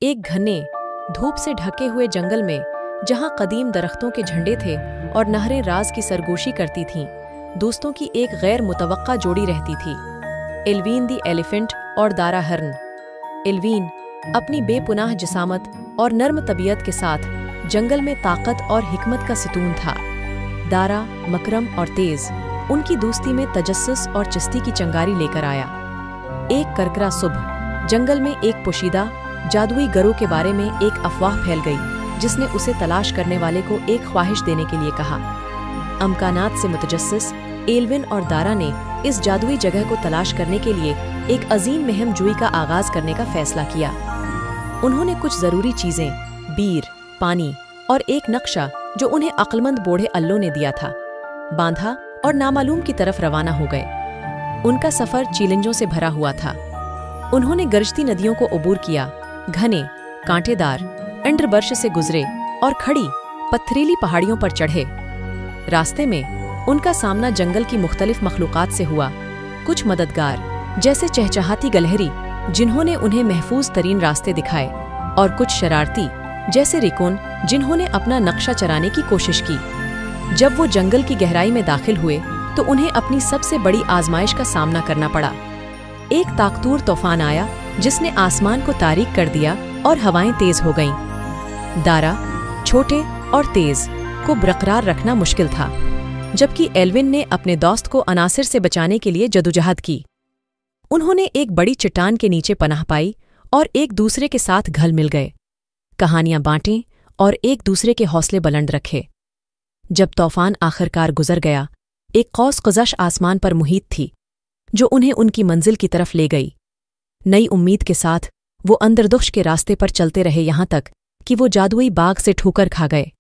एक घने धूप से ढके हुए जंगल में, जहां कदीम दरख्तों के झंडे थे और नहरें राज की सरगोशी करती थीं, दोस्तों की एक गैर मुतवक्का जोड़ी रहती थी, एल्वीन दी एलिफेंट और दारा हर्न। एल्वीन अपनी बेपुनाह जिसामत और नर्म तबीयत के साथ जंगल में ताकत और हिकमत का सितून था। दारा मकरम और तेज उनकी दोस्ती में तजस्सुस और चिस्ती की चंगारी लेकर आया। एक करकरा सुबह जंगल में एक पोशीदा जादुई गरोह के बारे में एक अफवाह फैल गई, जिसने उसे तलाश करने वाले को एक ख्वाहिश देने के लिए कहा। अमकानात से मुतजस्सिस एल्विन और दारा ने इस जादुई जगह को तलाश करने के लिए एक अजीम मुहिम जुई का आगाज करने का फैसला किया। उन्होंने कुछ जरूरी चीजें, बीर, पानी और एक नक्शा जो उन्हें अक्लमंद बूढ़े अल्लों ने दिया था, बांधा और नामालूम की तरफ रवाना हो गए। उनका सफर चैलेंजों से भरा हुआ था। उन्होंने गरजती नदियों को अबूर किया, घने कांटेदार अंडरबर्श से गुजरे और खड़ी पथरीली पहाड़ियों पर चढ़े। रास्ते में उनका सामना जंगल की मुख्तलिफ मखलूकात से हुआ। कुछ मददगार जैसे चहचहाती गलहरी जिन्होंने उन्हें महफूज तरीन रास्ते दिखाए, और कुछ शरारती जैसे रिकुन जिन्होंने अपना नक्शा चराने की कोशिश की। जब वो जंगल की गहराई में दाखिल हुए तो उन्हें अपनी सबसे बड़ी आजमाइश का सामना करना पड़ा। एक ताकतूर तूफान आया जिसने आसमान को तारीक कर दिया और हवाएं तेज हो गईं। दारा, छोटे और तेज, को बरकरार रखना मुश्किल था, जबकि एल्विन ने अपने दोस्त को अनासिर से बचाने के लिए जदोजहद की। उन्होंने एक बड़ी चट्टान के नीचे पनाह पाई और एक दूसरे के साथ घल मिल गए, कहानियां बांटें और एक दूसरे के हौसले बुलंद रखे। जब तूफान आखिरकार गुजर गया, एक कौस क़ज़श आसमान पर मुहीत थी जो उन्हें उनकी मंजिल की तरफ ले गई। नई उम्मीद के साथ वो अंदरदुख्श के रास्ते पर चलते रहे, यहां तक कि वो जादुई बाग से ठोकर खा गए।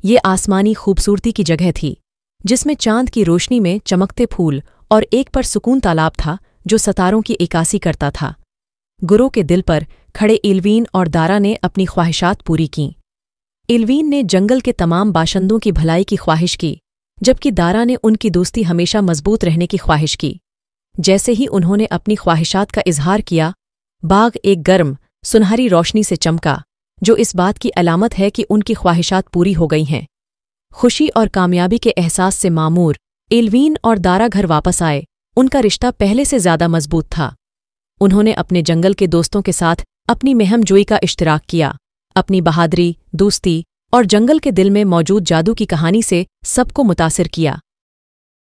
ये आसमानी खूबसूरती की जगह थी जिसमें चांद की रोशनी में चमकते फूल और एक पर सुकून तालाब था जो सितारों की इकासी करता था। गुरों के दिल पर खड़े एल्वीन और दारा ने अपनी ख्वाहिशात पूरी कीं। एल्वीन ने जंगल के तमाम बाशिंदों की भलाई की ख्वाहिश की, जबकि दारा ने उनकी दोस्ती हमेशा मजबूत रहने की ख्वाहिश की। जैसे ही उन्होंने अपनी ख्वाहिशात का इजहार किया, बाग एक गर्म, सुनहरी रोशनी से चमका, जो इस बात की अलामत है कि उनकी ख्वाहिशात पूरी हो गई हैं। खुशी और कामयाबी के एहसास से मामूर एल्वीन और दारा घर वापस आए। उनका रिश्ता पहले से ज्यादा मजबूत था। उन्होंने अपने जंगल के दोस्तों के साथ अपनी मुहिम जोई का इश्तिराक किया, अपनी बहादुरी, दोस्ती और जंगल के दिल में मौजूद जादू की कहानी से सबको मुतासिर किया।